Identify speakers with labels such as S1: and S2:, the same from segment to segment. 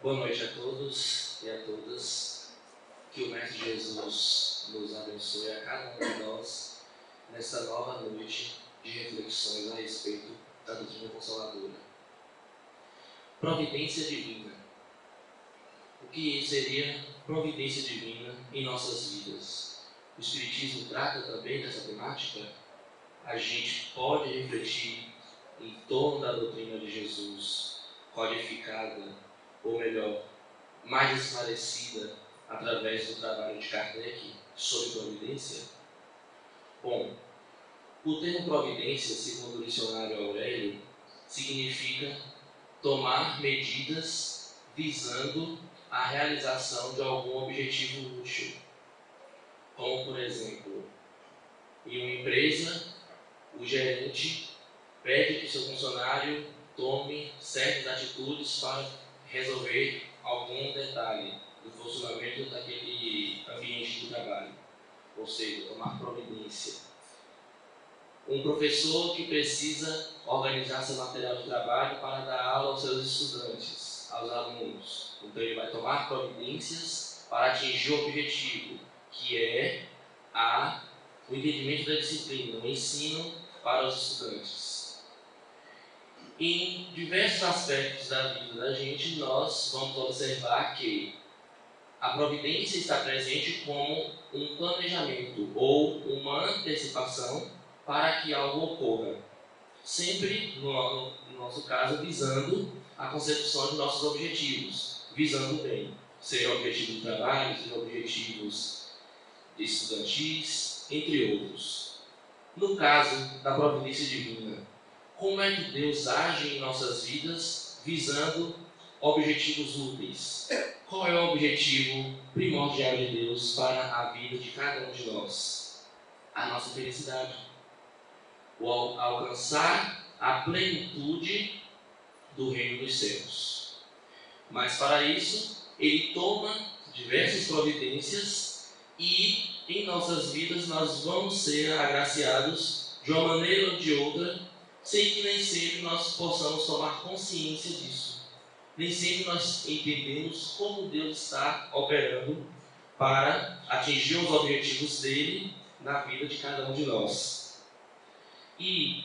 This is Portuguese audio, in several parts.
S1: Boa noite a todos e a todas. Que o Mestre Jesus nos abençoe a cada um de nós nesta nova noite de reflexões a respeito da doutrina consoladora. Providência divina. O que seria providência divina em nossas vidas? O Espiritismo trata também dessa temática? A gente pode refletir em torno da doutrina de Jesus, codificada, ou melhor, mais esclarecida através do trabalho de Kardec sobre providência? Bom, o termo providência, segundo o dicionário Aurélio, significa tomar medidas visando a realização de algum objetivo útil. Como, por exemplo, em uma empresa, o gerente pede que seu funcionário tome certas atitudes para resolver algum detalhe do funcionamento daquele ambiente de trabalho, ou seja, tomar providência. Um professor que precisa organizar seu material de trabalho para dar aula aos seus estudantes, aos alunos. Então ele vai tomar providências para atingir o objetivo, que é o entendimento da disciplina, o ensino para os estudantes. Em diversos aspectos da vida da gente, nós vamos observar que a providência está presente como um planejamento ou uma antecipação para que algo ocorra. Sempre, no nosso caso, visando a consecução de nossos objetivos, visando o bem. Seja objetivos de trabalho, seja objetivos estudantis, entre outros. No caso da providência divina, como é que Deus age em nossas vidas visando objetivos úteis? Qual é o objetivo primordial de Deus para a vida de cada um de nós? A nossa felicidade. O alcançar a plenitude do reino dos céus. Mas para isso, Ele toma diversas providências e em nossas vidas nós vamos ser agraciados de uma maneira ou de outra, sem que nem sempre nós possamos tomar consciência disso. Nem sempre nós entendemos como Deus está operando para atingir os objetivos dele na vida de cada um de nós. E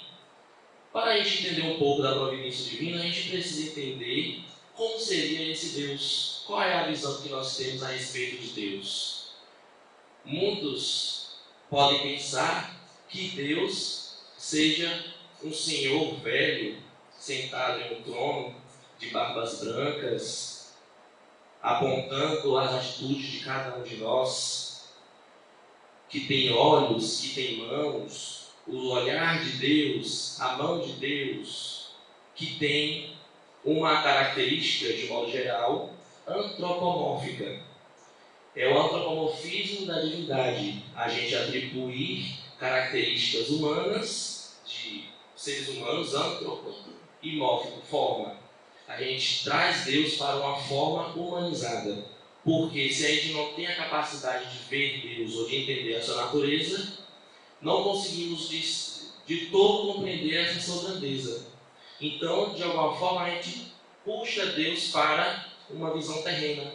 S1: para a gente entender um pouco da providência divina, a gente precisa entender como seria esse Deus. Qual é a visão que nós temos a respeito de Deus? Muitos podem pensar que Deus seja um senhor velho, sentado em um trono, de barbas brancas, apontando as atitudes de cada um de nós, que tem olhos, que tem mãos, o olhar de Deus, a mão de Deus, que tem uma característica, de modo geral, antropomórfica. É o antropomorfismo da divindade, a gente atribuir características humanas, de seres humanos, antropo e mórfico, forma. A gente traz Deus para uma forma humanizada. Porque se a gente não tem a capacidade de ver Deus ou de entender a sua natureza, não conseguimos de todo compreender essa sua grandeza. Então, de alguma forma, a gente puxa Deus para uma visão terrena,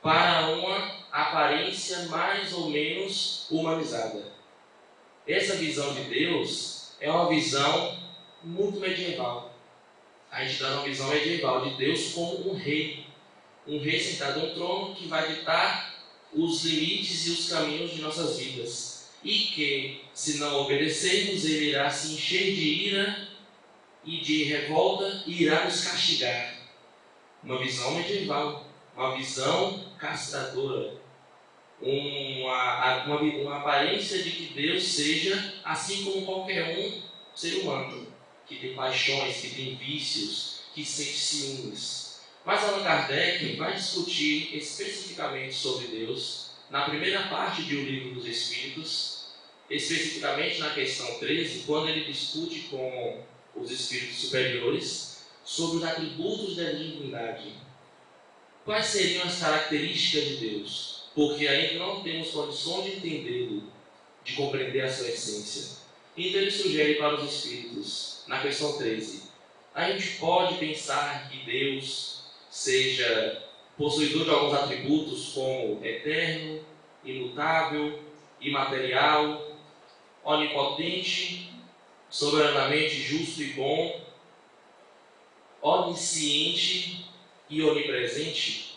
S1: para uma aparência mais ou menos humanizada. Essa visão de Deus é uma visão muito medieval. A gente traz uma visão medieval de Deus como um rei sentado em um trono que vai ditar os limites e os caminhos de nossas vidas, e que, se não obedecermos, Ele irá se encher de ira e de revolta e irá nos castigar. Uma visão medieval, uma visão castradora, uma aparência de que Deus seja assim como qualquer um ser humano, que tem paixões, que tem vícios, que sente ciúmes. Mas Allan Kardec vai discutir especificamente sobre Deus na primeira parte de O Livro dos Espíritos, especificamente na questão 13, quando ele discute com os espíritos superiores sobre os atributos da divindade. Quais seriam as características de Deus? Porque ainda não temos condições de entendê-lo, de compreender a sua essência. Então ele sugere para os espíritos, na questão 13, a gente pode pensar que Deus seja possuidor de alguns atributos como eterno, imutável, imaterial, onipotente, soberanamente justo e bom, onisciente e onipresente,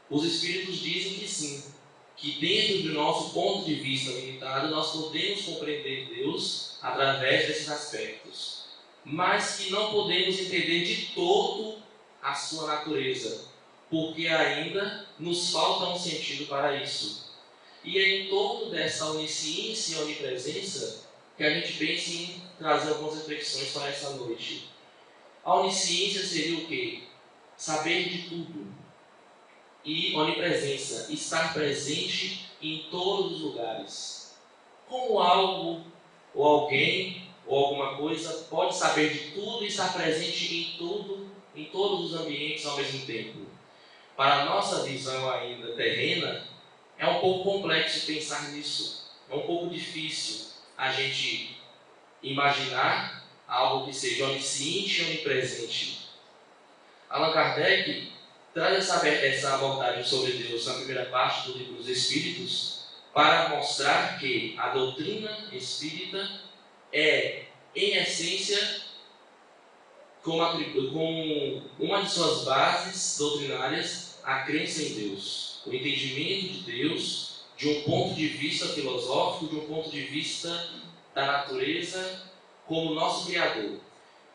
S1: os Espíritos dizem que sim, que dentro do nosso ponto de vista limitado, nós podemos compreender Deus através desses aspectos, mas que não podemos entender de todo a sua natureza, porque ainda nos falta um sentido para isso. E é em torno dessa onisciência e onipresença que a gente pensa em trazer algumas reflexões para essa noite. A onisciência seria o quê? Saber de tudo. E onipresença, estar presente em todos os lugares. Como algo, ou alguém, ou alguma coisa pode saber de tudo e estar presente em tudo, em todos os ambientes ao mesmo tempo? Para a nossa visão ainda terrena, é um pouco complexo pensar nisso. É um pouco difícil a gente imaginar algo que seja onisciente e onipresente. Allan Kardec traz essa abordagem sobre Deus na primeira parte do Livro dos Espíritos para mostrar que a doutrina espírita é, em essência, com uma de suas bases doutrinárias, a crença em Deus, o entendimento de Deus de um ponto de vista filosófico, de um ponto de vista da natureza como nosso Criador.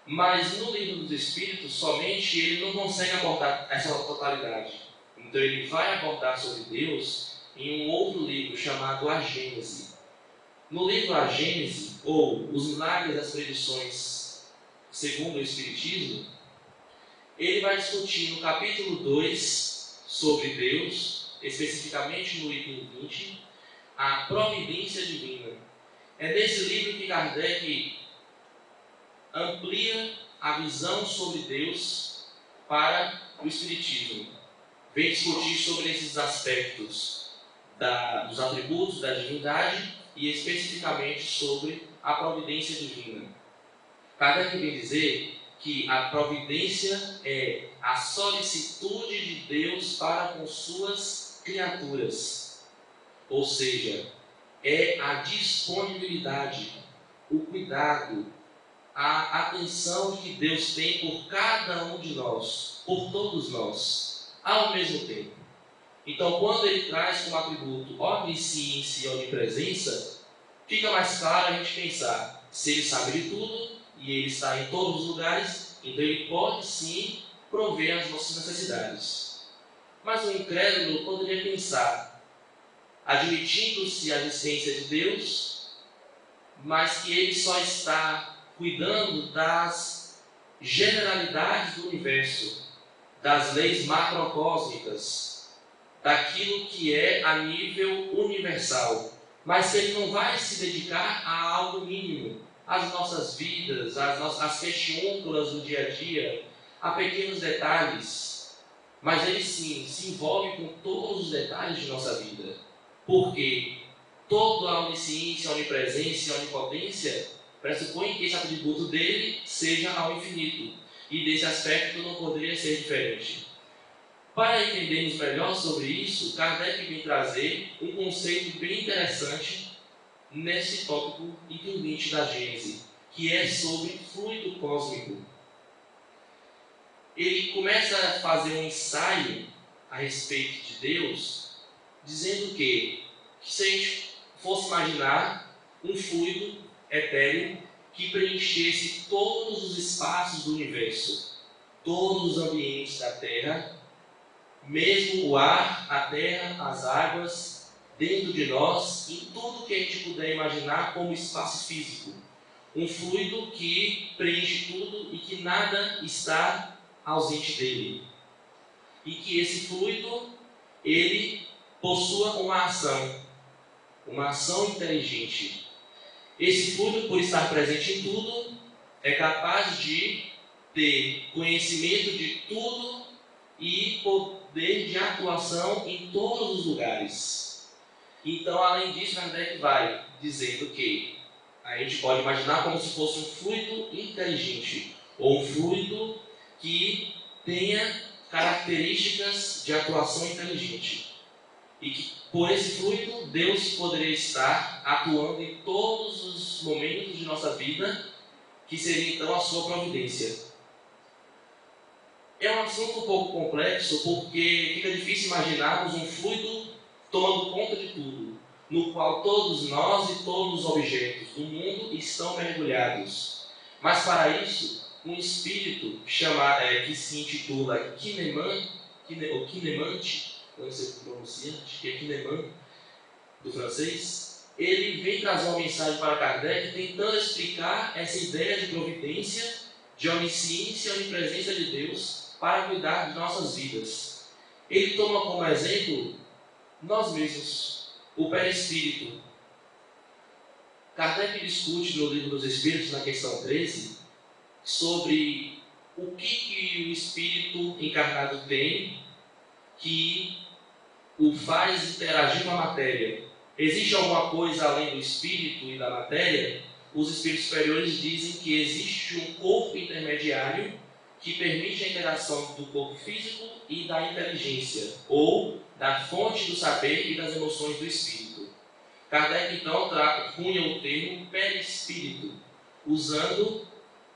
S1: Mas no Livro dos Espíritos, somente ele não consegue abordar essa totalidade. Então ele vai abordar sobre Deus em um outro livro chamado A Gênese. No livro A Gênese, ou Os Milagres das Predições segundo o Espiritismo, ele vai discutir no capítulo 2 sobre Deus, especificamente no item 20, a providência divina. É nesse livro que Kardec amplia a visão sobre Deus para o Espiritismo. Vem discutir sobre esses aspectos dos atributos da divindade e especificamente sobre a providência divina. Kardec vem dizer que a providência é a solicitude de Deus para com suas criaturas, ou seja, é a disponibilidade, o cuidado, a atenção que Deus tem por cada um de nós, por todos nós, ao mesmo tempo. Então, quando ele traz como atributo onisciência e onipresença, fica mais claro a gente pensar, se ele sabe de tudo e ele está em todos os lugares, então ele pode sim prover as nossas necessidades. Mas o incrédulo poderia pensar, admitindo-se a existência de Deus, mas que ele só está cuidando das generalidades do universo, das leis macrocósmicas, daquilo que é a nível universal, mas que ele não vai se dedicar a algo mínimo, às nossas vidas, às questiúnculas do dia a dia, a pequenos detalhes, mas ele sim se envolve com todos os detalhes de nossa vida, porque toda a onisciência, a onipresença e a onipotência pressupõe que esse atributo dele seja ao infinito, e desse aspecto não poderia ser diferente. Para entendermos melhor sobre isso, Kardec vem trazer um conceito bem interessante nesse tópico item 20 da Gênese, que é sobre fluido cósmico. Ele começa a fazer um ensaio a respeito de Deus, dizendo que se a gente fosse imaginar um fluido etéreo que preenchesse todos os espaços do universo, todos os ambientes da Terra, mesmo o ar, a terra, as águas, dentro de nós, em tudo que a gente puder imaginar como espaço físico. Um fluido que preenche tudo e que nada está ausente dele. E que esse fluido, ele possua uma ação inteligente. Esse fluido, por estar presente em tudo, é capaz de ter conhecimento de tudo e poder de atuação em todos os lugares. Então, além disso, Kardec vai dizendo que a gente pode imaginar como se fosse um fluido inteligente, ou um fluido que tenha características de atuação inteligente. E que, por esse fluido, Deus poderia estar atuando em todos os momentos de nossa vida, que seria então a sua providência. É um assunto um pouco complexo, porque fica difícil imaginarmos um fluido tomando conta de tudo, no qual todos nós e todos os objetos do mundo estão mergulhados. Mas para isso, um espírito que se intitula Kinemante, não sei como pronuncia, acho que é Kineman, do francês, ele vem trazer uma mensagem para Kardec tentando explicar essa ideia de providência, de onisciência e onipresença de Deus para cuidar de nossas vidas. Ele toma como exemplo nós mesmos, o perispírito. Kardec discute no Livro dos Espíritos, na questão 13, sobre o que o espírito encarnado tem que o faz interagir com a matéria. Existe alguma coisa além do espírito e da matéria? Os espíritos superiores dizem que existe um corpo intermediário que permite a interação do corpo físico e da inteligência, ou da fonte do saber e das emoções do espírito. Kardec então cunha o termo perispírito, usando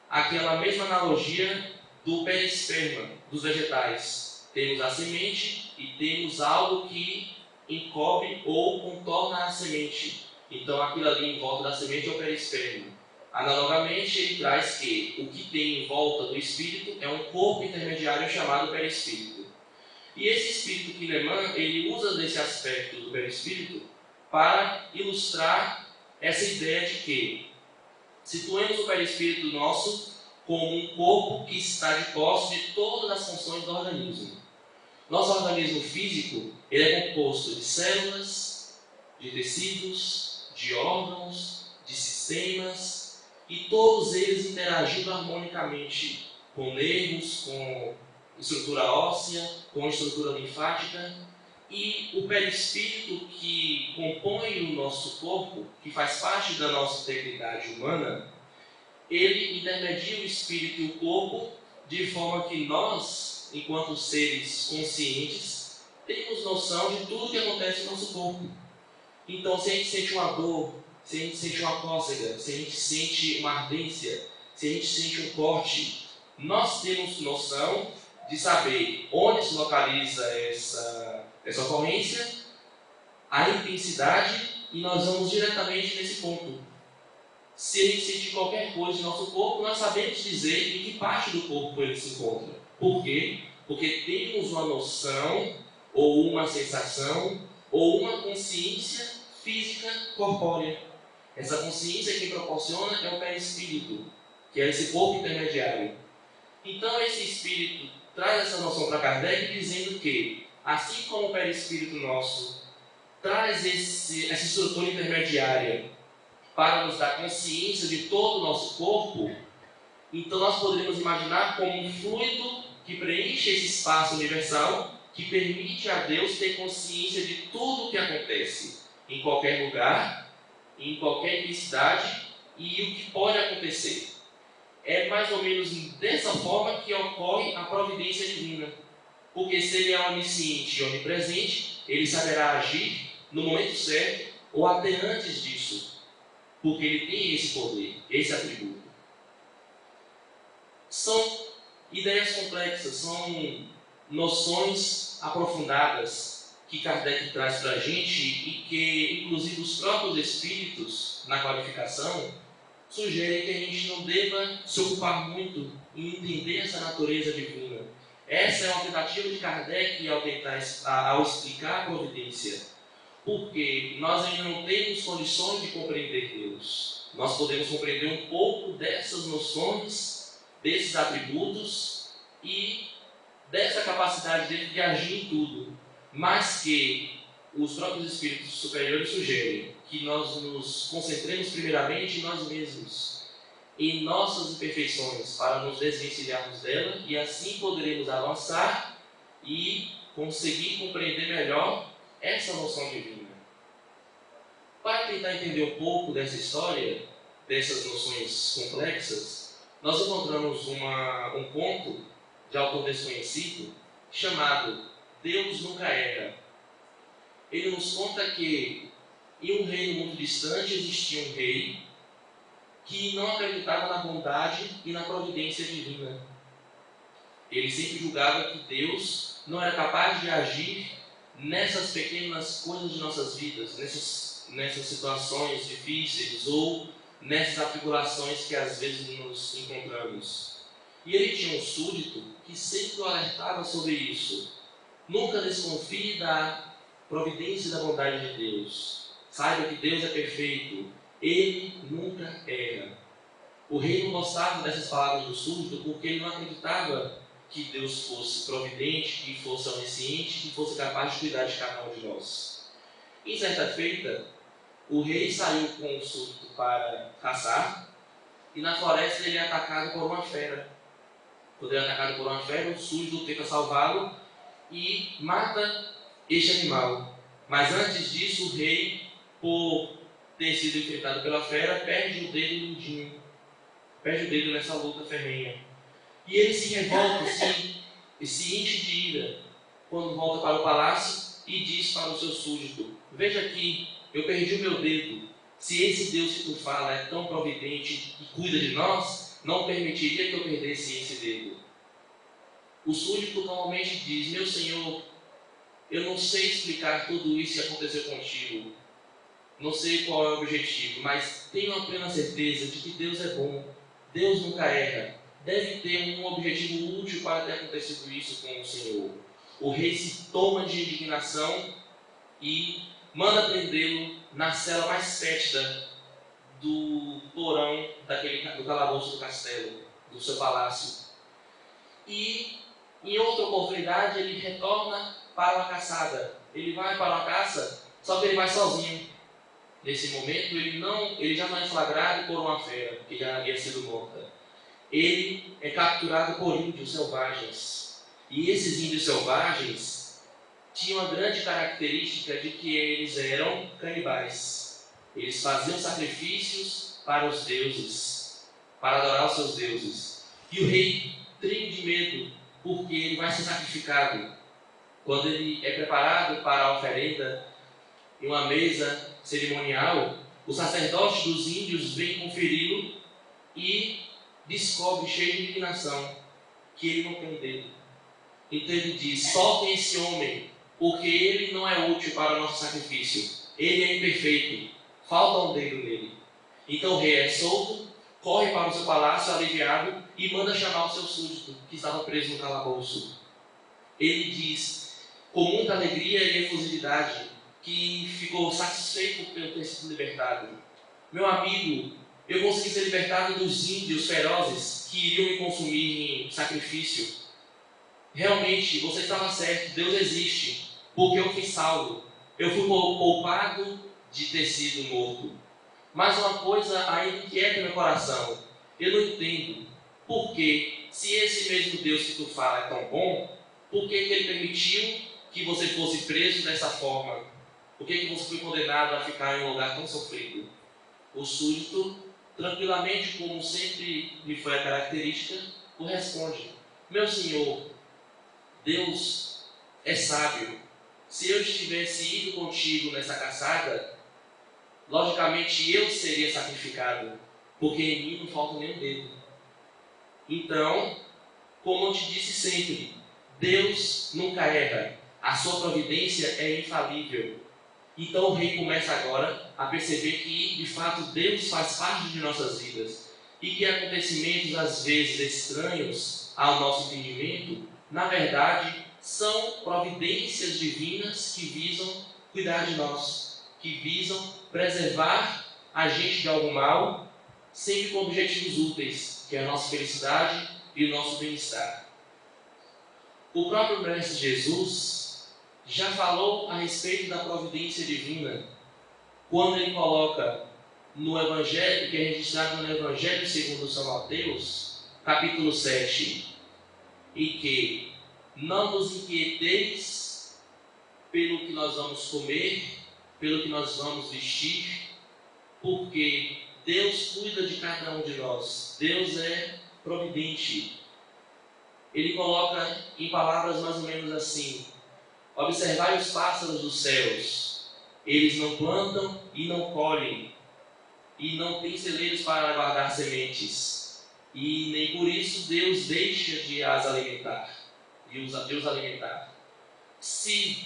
S1: aquela mesma analogia do perisperma dos vegetais. Temos a semente e temos algo que encobre ou contorna a semente. Então aquilo ali em volta da semente é o perisperma. Analogamente, ele traz que o que tem em volta do espírito é um corpo intermediário chamado perispírito. E esse espírito Kineman, ele usa desse aspecto do perispírito para ilustrar essa ideia de que situemos o perispírito nosso como um corpo que está de posse de todas as funções do organismo. Nosso organismo físico, ele é composto de células, de tecidos, de órgãos, de sistemas, e todos eles interagindo harmonicamente com nervos, com estrutura óssea, com estrutura linfática, e o perispírito que compõe o nosso corpo, que faz parte da nossa integridade humana, ele intermedia o espírito e o corpo de forma que nós, enquanto seres conscientes, temos noção de tudo que acontece no nosso corpo. Então, se a gente sente uma dor, se a gente sente uma cócega, se a gente sente uma ardência, se a gente sente um corte, nós temos noção de saber onde se localiza essa ocorrência, a intensidade, e nós vamos diretamente nesse ponto. Se a gente sentir qualquer coisa em nosso corpo, nós sabemos dizer em que parte do corpo ele se encontra. Por quê? Porque temos uma noção, ou uma sensação, ou uma consciência física corpórea. Essa consciência que proporciona é o perispírito, que é esse corpo intermediário. Então esse espírito traz essa noção para Kardec dizendo que, assim como o perispírito nosso traz essa estrutura intermediária para nos dar consciência de todo o nosso corpo, então nós poderíamos imaginar como um fluido que preenche esse espaço universal, que permite a Deus ter consciência de tudo o que acontece, em qualquer lugar, em qualquer intensidade, e o que pode acontecer. É mais ou menos dessa forma que ocorre a providência divina. Porque se ele é onisciente e onipresente, ele saberá agir no momento certo ou até antes disso. Porque ele tem esse poder, esse atributo. São ideias complexas, são noções aprofundadas que Kardec traz para a gente e que, inclusive, os próprios espíritos, na qualificação, sugerem que a gente não deva se ocupar muito em entender essa natureza divina. Essa é uma tentativa de Kardec ao explicar a providência. Porque nós ainda não temos condições de compreender Deus. Nós podemos compreender um pouco dessas noções, desses atributos e dessa capacidade dele de agir em tudo. Mas que os próprios espíritos superiores sugerem que nós nos concentremos primeiramente em nós mesmos, em nossas imperfeições, para nos desvencilharmos dela, e assim poderemos avançar e conseguir compreender melhor essa noção divina. Para tentar entender um pouco dessa história, dessas noções complexas, nós encontramos um conto de autor desconhecido, chamado Deus Nunca Erra. Ele nos conta que em um reino muito distante existia um rei que não acreditava na bondade e na providência divina. Ele sempre julgava que Deus não era capaz de agir nessas pequenas coisas de nossas vidas, nessas situações difíceis ou nessas atribulações que às vezes nos encontramos. E ele tinha um súdito que sempre o alertava sobre isso. Nunca desconfie da providência e da bondade de Deus. Saiba que Deus é perfeito. Ele nunca erra. O rei não gostava dessas palavras do súdito porque ele não acreditava que Deus fosse providente, que fosse onisciente, que fosse capaz de cuidar de cada um de nós. Em certa feita, o rei saiu com o súdito para caçar e na floresta ele é atacado por uma fera. Quando ele é atacado por uma fera, o súdito tenta salvá-lo e mata este animal. Mas antes disso, o rei, por ter sido enfrentado pela fera, perde o dedo mindinho, perde o dedo nessa luta ferrenha. E ele se revolta, se enche de ira, quando volta para o palácio e diz para o seu súdito: veja aqui, eu perdi o meu dedo. Se esse Deus que tu fala é tão providente e cuida de nós, não permitiria que eu perdesse esse dedo. O súdito calmamente diz: meu senhor, eu não sei explicar tudo isso que aconteceu contigo. Não sei qual é o objetivo, mas tenho a plena certeza de que Deus é bom. Deus nunca erra. Deve ter um objetivo útil para ter acontecido isso com o Senhor. O rei se toma de indignação e manda prendê-lo na cela mais fétida do porão do calabouço do castelo, do seu palácio. E em outra oportunidade ele retorna para uma caçada. Ele vai para uma caça, só que ele vai sozinho. Nesse momento ele já não é flagrado por uma fera que já havia sido morta. Ele é capturado por índios selvagens. E esses índios selvagens tinham a grande característica de que eles eram canibais. Eles faziam sacrifícios para os deuses, para adorar os seus deuses. E o rei treme de medo, porque ele vai ser sacrificado. Quando ele é preparado para a oferenda, em uma mesa cerimonial, o sacerdote dos índios vem conferi-lo e descobre, cheio de indignação, que ele não tem dedo. Então ele diz: soltem esse homem, porque ele não é útil para o nosso sacrifício. Ele é imperfeito, falta um dedo nele. Então o rei é solto, corre para o seu palácio aliviado e manda chamar o seu súdito, que estava preso no calabouço. Ele diz, com muita alegria e efusividade, que ficou satisfeito por ter sido libertado: meu amigo, eu consegui ser libertado dos índios ferozes que iriam me consumir em sacrifício. Realmente, você estava certo, Deus existe, porque eu fui salvo. Eu fui poupado de ter sido morto. Mas uma coisa ainda inquieta meu coração. Eu não entendo por que, se esse mesmo Deus que tu fala é tão bom, por que Ele permitiu que você fosse preso dessa forma? Por que você foi condenado a ficar em um lugar tão sofrido? O súdito, tranquilamente, como sempre lhe foi a característica, o responde: meu senhor, Deus é sábio. Se eu estivesse ido contigo nessa caçada, logicamente eu seria sacrificado, porque em mim não falta nenhum dedo. Então, como eu te disse sempre, Deus nunca erra. A sua providência é infalível. Então o rei começa agora a perceber que, de fato, Deus faz parte de nossas vidas e que acontecimentos, às vezes, estranhos ao nosso entendimento, na verdade, são providências divinas que visam cuidar de nós, que visam preservar a gente de algum mal, sempre com objetivos úteis, que é a nossa felicidade e o nosso bem-estar. O próprio Mestre Jesus já falou a respeito da providência divina, quando ele coloca no Evangelho, que é registrado no Evangelho segundo São Mateus, capítulo 7, em que não vos inquieteis pelo que nós vamos comer, pelo que nós vamos vestir, porque Deus cuida de cada um de nós. Deus é providente. ele coloca em palavras mais ou menos assim: observai os pássaros dos céus, eles não plantam e não colhem, e não têm celeiros para guardar sementes, e nem por isso Deus deixa de as alimentar, Deus alimentar. Se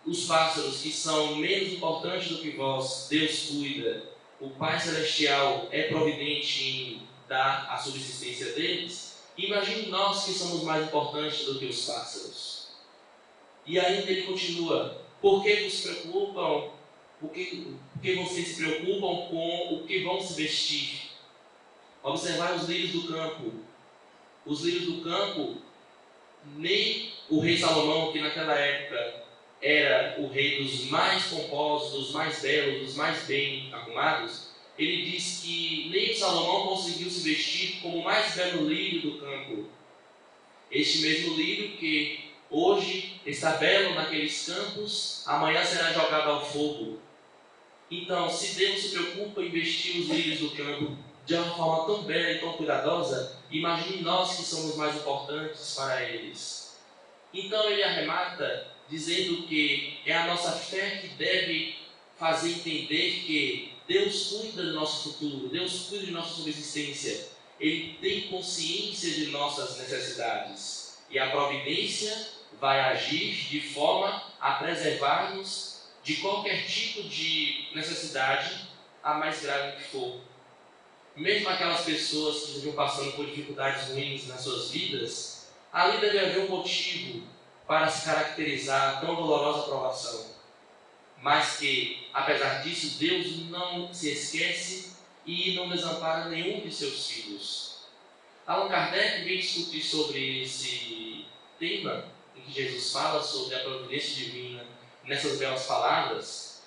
S1: os pássaros, que são menos importantes do que vós, Deus cuida, o Pai Celestial é providente em dar a subsistência deles, imagine nós que somos mais importantes do que os pássaros. E ainda ele continua: por que vos preocupam? Por que vocês se preocupam com o que vão se vestir? Observai os lírios do campo. Os lírios do campo, nem o rei Salomão, que naquela época era o rei dos mais pomposos, dos mais belos, dos mais bem arrumados, ele diz que nem Salomão conseguiu se vestir como o mais belo lírio do campo. Este mesmo lírio que hoje está belo naqueles campos, amanhã será jogado ao fogo. Então, se Deus se preocupa em vestir os lírios do campo de uma forma tão bela e tão cuidadosa, imagine nós que somos mais importantes para eles. Então ele arremata dizendo que é a nossa fé que deve fazer entender que Deus cuida do nosso futuro, Deus cuida de nossa subsistência, Ele tem consciência de nossas necessidades e a providência vai agir de forma a preservar-nos de qualquer tipo de necessidade, a mais grave que for. Mesmo aquelas pessoas que estão passando por dificuldades ruins nas suas vidas, ali deve haver um motivo para se caracterizar a tão dolorosa provação. Mas que, apesar disso, Deus não se esquece e não desampara nenhum de seus filhos. Allan Kardec vem discutir sobre esse tema, em que Jesus fala sobre a providência divina, nessas belas palavras,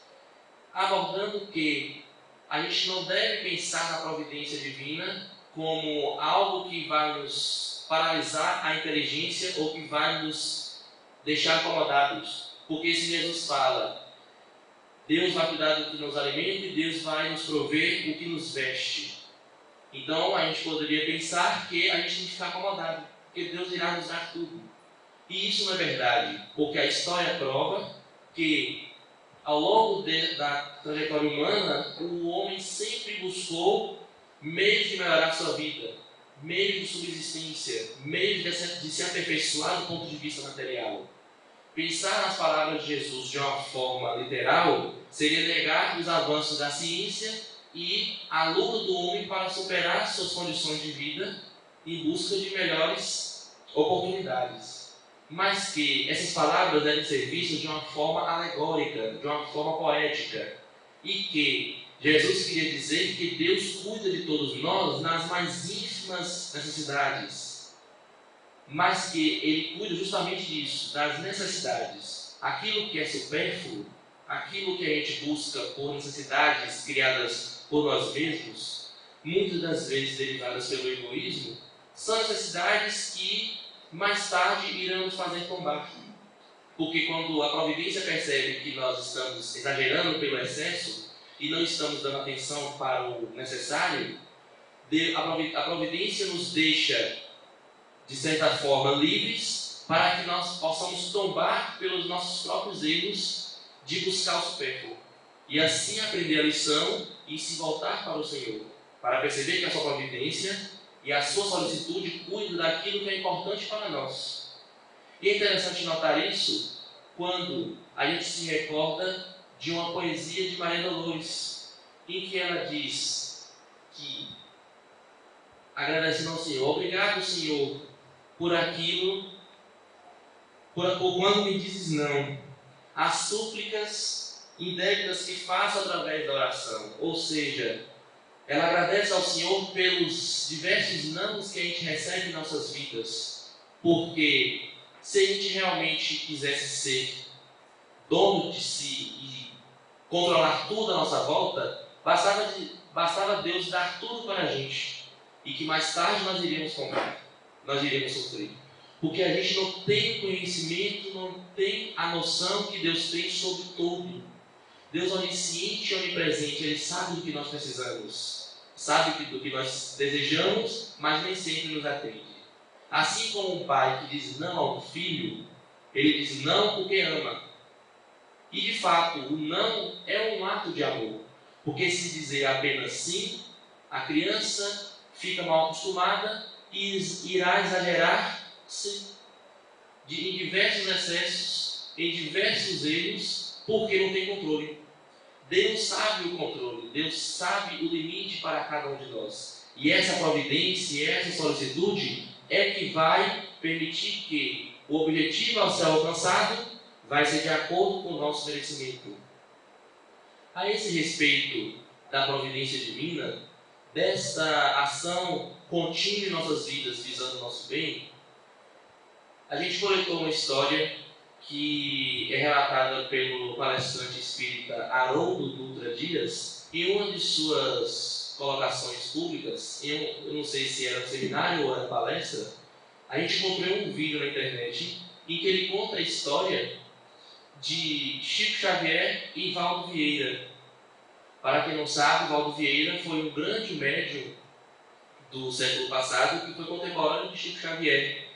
S1: abordando que a gente não deve pensar na providência divina como algo que vai nos paralisar a inteligência ou que vai nos deixar acomodados. Porque se Jesus fala, Deus vai cuidar do que nos alimenta e Deus vai nos prover o que nos veste. Então a gente poderia pensar que a gente tem que ficar acomodado, porque Deus irá nos dar tudo. E isso não é verdade, porque a história prova que ao longo da trajetória humana, o homem sempre buscou meios de melhorar sua vida, meios de subsistência, meios de se aperfeiçoar do ponto de vista material. Pensar nas palavras de Jesus de uma forma literal seria negar os avanços da ciência e a luta do homem para superar suas condições de vida em busca de melhores oportunidades. Mas que essas palavras devem ser vistas de uma forma alegórica, de uma forma poética. E que Jesus queria dizer que Deus cuida de todos nós nas mais ínfimas necessidades. Mas que Ele cuida justamente disso, das necessidades. Aquilo que é supérfluo, aquilo que a gente busca por necessidades criadas por nós mesmos, muitas das vezes derivadas pelo egoísmo, são necessidades que mais tarde iremos fazer tombar. Porque quando a providência percebe que nós estamos exagerando pelo excesso e não estamos dando atenção para o necessário, a providência nos deixa, de certa forma, livres para que nós possamos tombar pelos nossos próprios erros de buscar o supérfluo. E assim aprender a lição e se voltar para o Senhor, para perceber que a sua providência e a sua solicitude cuidam daquilo que é importante para nós. E é interessante notar isso quando a gente se recorda de uma poesia de Maria Dolores, em que ela diz que, agradecendo ao Senhor, obrigado, Senhor, por aquilo, por quando me dizes não, as súplicas indébitas que faço através da oração. Ou seja, ela agradece ao Senhor pelos diversos nãos que a gente recebe em nossas vidas, porque se a gente realmente quisesse ser dono de si e controlar tudo à nossa volta, bastava Deus dar tudo para a gente, e que mais tarde nós iríamos comprar, nós iríamos sofrer. Porque a gente não tem conhecimento, não tem a noção que Deus tem sobre tudo. Deus onisciente e onipresente, Ele sabe do que nós precisamos, sabe do que nós desejamos, mas nem sempre nos atende. Assim como um pai que diz não ao filho, ele diz não porque ama. E de fato, o não é um ato de amor. Porque se dizer apenas sim, a criança fica mal acostumada e irá exagerar em diversos excessos, em diversos erros, porque não tem controle. Deus sabe o controle, Deus sabe o limite para cada um de nós. E essa providência, essa solicitude é que vai permitir que o objetivo a ser alcançado vai ser de acordo com o nosso merecimento. A esse respeito da providência divina, desta ação contínua em nossas vidas visando o nosso bem, a gente coletou uma história que é relatada pelo palestrante espírita Haroldo Dutra Dias em uma de suas colocações públicas. Eu não sei se era um seminário ou era palestra. A gente encontrou um vídeo na internet em que ele conta a história de Chico Xavier e Valdo Vieira. Para quem não sabe, Valdo Vieira foi um grande médium do século passado que foi contemporâneo de Chico Xavier,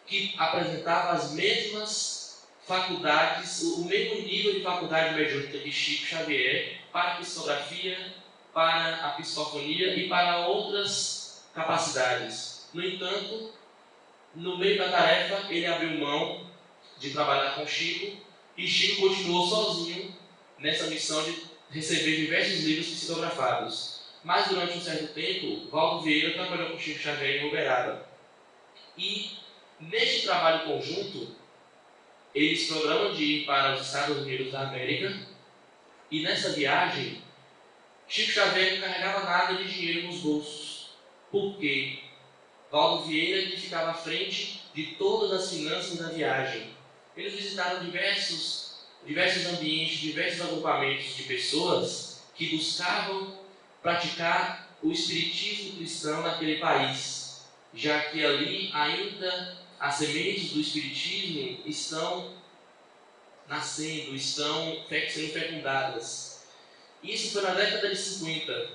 S1: que apresentava as mesmas faculdades, o mesmo nível de faculdade mediúnica de Chico Xavier para a psicografia, para a psicofonia e para outras capacidades. No entanto, no meio da tarefa, ele abriu mão de trabalhar com Chico e Chico continuou sozinho nessa missão de receber diversos livros psicografados. Mas durante um certo tempo, Valdo Vieira trabalhou com Chico Xavier em Uberaba. E neste trabalho conjunto, eles programam de ir para os Estados Unidos da América, e nessa viagem, Chico Xavier não carregava nada de dinheiro nos bolsos. Por quê? Valdo Vieira que ficava à frente de todas as finanças da viagem. Eles visitaram diversos ambientes, diversos agrupamentos de pessoas que buscavam praticar o espiritismo cristão naquele país, já que ali ainda as sementes do espiritismo estão nascendo, estão sendo fecundadas. Isso foi na década de 50.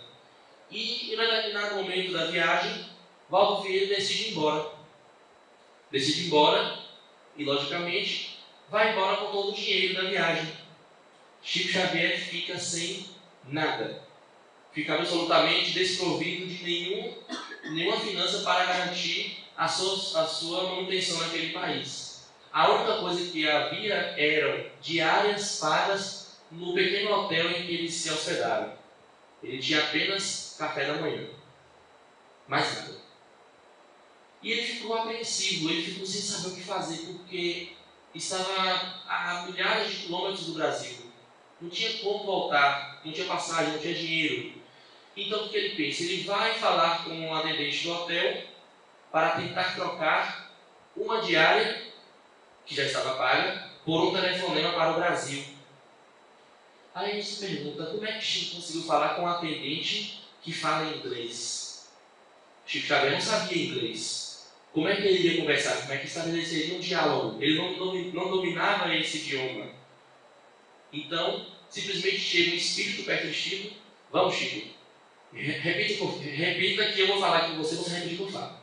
S1: E em um determinado momento da viagem, Valdo Vieira decide ir embora. Decide ir embora e, logicamente, vai embora com todo o dinheiro da viagem. Chico Xavier fica sem nada. Fica absolutamente desprovido de nenhuma finança para garantir a sua manutenção naquele país. A única coisa que havia eram diárias pagas no pequeno hotel em que eles se hospedaram. Ele tinha apenas café da manhã. Mais nada. E ele ficou apreensivo, ele ficou sem saber o que fazer, porque estava a milhares de quilômetros do Brasil. Não tinha como voltar, não tinha passagem, não tinha dinheiro. Então o que ele pensa? Ele vai falar com um atendente do hotel para tentar trocar uma diária, que já estava paga, por um telefonema para o Brasil. Aí ele se pergunta, como é que Chico conseguiu falar com um atendente que fala inglês? Chico Xavier não sabia inglês. Como é que ele iria conversar? Como é que estabeleceria um diálogo? Ele não dominava esse idioma. Então, simplesmente chega um espírito perto de Chico. Vamos, Chico. Repita que eu vou falar com você repete o que eu falo.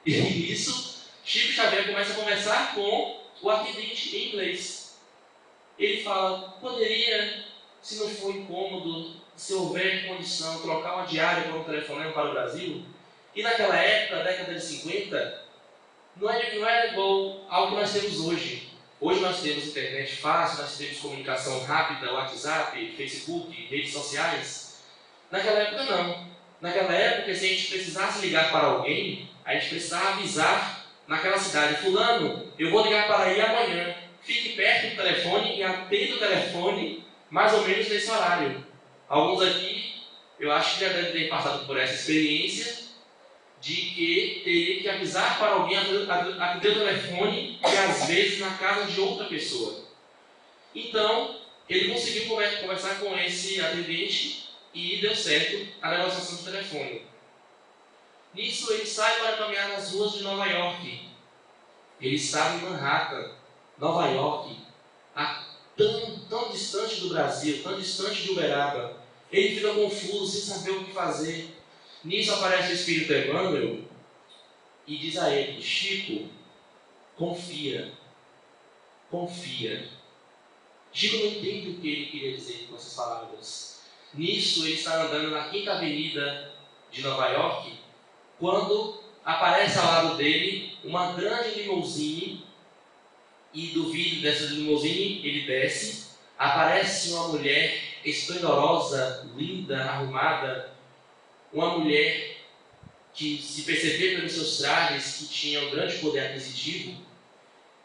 S1: E nisso, Chico Xavier começa a conversar com o atendente em inglês. Ele fala, poderia, se não for incômodo, se houver condição, trocar uma diária por um telefonema para o Brasil? E naquela época, década de 50, não era igual ao que nós temos hoje. Hoje nós temos internet fácil, nós temos comunicação rápida, WhatsApp, Facebook, redes sociais. Naquela época não. Naquela época, se a gente precisasse ligar para alguém, a gente precisava avisar naquela cidade, fulano, eu vou ligar para aí amanhã. Fique perto do telefone e atenda o telefone mais ou menos nesse horário. Alguns aqui, eu acho que já devem ter passado por essa experiência de que teria que avisar para alguém atender o telefone e às vezes na casa de outra pessoa. Então, ele conseguiu conversar com esse atendente e deu certo a negociação do telefone. Nisso, ele sai para caminhar nas ruas de Nova York. Ele estava em Manhattan, Nova York, tão distante do Brasil, tão distante de Uberaba. Ele fica confuso, sem saber o que fazer. Nisso aparece o Espírito Emmanuel e diz a ele: Chico, confia, confia. Chico não entende o que ele queria dizer com essas palavras. Nisso, ele está andando na 5ª Avenida de Nova York, quando aparece ao lado dele uma grande limousine, e do vidro dessa limousine ele desce, aparece uma mulher esplendorosa, linda, arrumada, uma mulher que se percebeu pelos seus trajes que tinha um grande poder aquisitivo,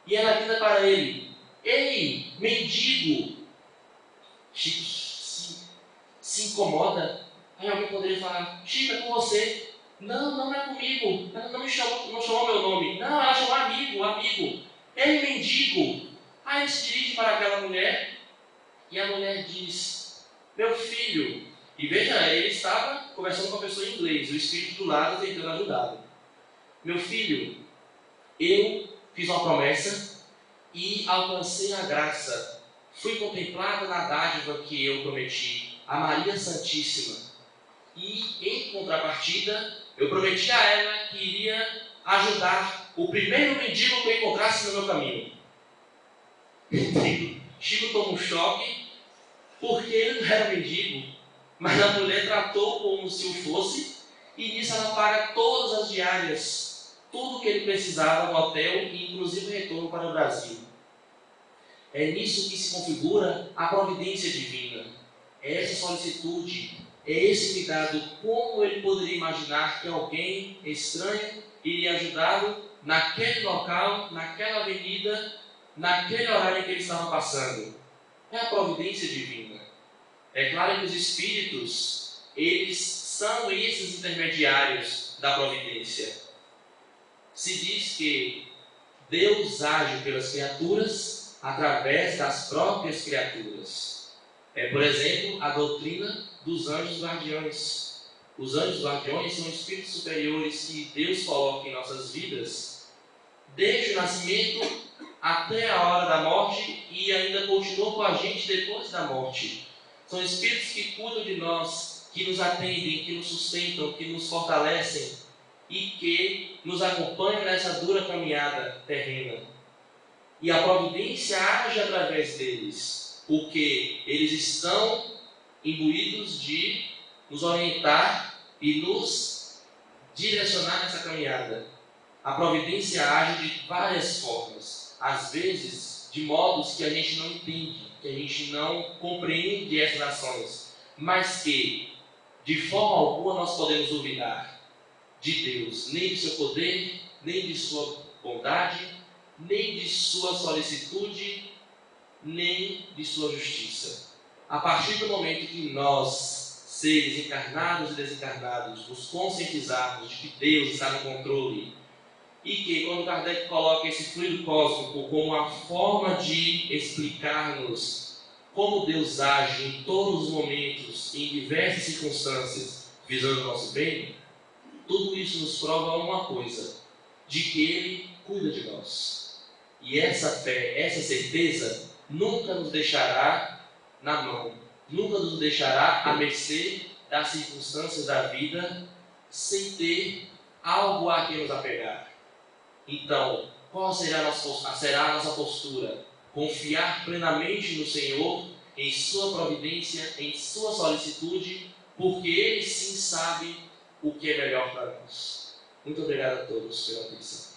S1: e ela grita para ele: Ei, mendigo! Chico se incomoda. Aí alguém poderia falar: Chico, é com você. Não, não é comigo. Ela não chamou meu nome. Não, ela chamou amigo, amigo. Ei, mendigo! Aí ele se dirige para aquela mulher e a mulher diz: Meu filho. E veja, ele estava conversando com a pessoa em inglês, o espírito do lado tentando ajudá-lo. Meu filho, eu fiz uma promessa e alcancei a graça. Fui contemplada na dádiva que eu prometi a Maria Santíssima. E, em contrapartida, eu prometi a ela que iria ajudar o primeiro mendigo que eu encontrasse no meu caminho. Chico toma um choque, porque ele não era mendigo, mas a mulher tratou como se o fosse, e nisso ela paga todas as diárias, tudo que ele precisava no hotel, e inclusive o retorno para o Brasil. É nisso que se configura a providência divina. É essa solicitude, é esse cuidado. Como ele poderia imaginar que alguém estranho iria ajudá-lo naquele local, naquela avenida, naquele horário em que ele estava passando? É a providência divina. É claro que os espíritos, eles são esses intermediários da providência. Se diz que Deus age pelas criaturas através das próprias criaturas. Por exemplo, a doutrina dos anjos guardiões. Os anjos guardiões são espíritos superiores que Deus coloca em nossas vidas desde o nascimento até a hora da morte e ainda continuam com a gente depois da morte. São espíritos que cuidam de nós, que nos atendem, que nos sustentam, que nos fortalecem e que nos acompanham nessa dura caminhada terrena. E a providência age através deles, porque eles estão imbuídos de nos orientar e nos direcionar nessa caminhada. A providência age de várias formas, às vezes de modos que a gente não entende, que a gente não compreende essas ações, mas que de forma alguma nós podemos duvidar de Deus, nem de seu poder, nem de sua bondade, nem de sua solicitude, nem de sua justiça. A partir do momento que nós, seres encarnados e desencarnados, nos conscientizarmos de que Deus está no controle, e que quando Kardec coloca esse fluido cósmico como uma forma de explicar-nos como Deus age em todos os momentos, em diversas circunstâncias, visando o nosso bem, tudo isso nos prova uma coisa: de que Ele cuida de nós. E essa fé, essa certeza, nunca nos deixará na mão, nunca nos deixará à mercê das circunstâncias da vida, sem ter algo a que nos apegar. Então, qual será a nossa postura? Confiar plenamente no Senhor, em sua providência, em sua solicitude, porque Ele sim sabe o que é melhor para nós. Muito obrigado a todos pela atenção.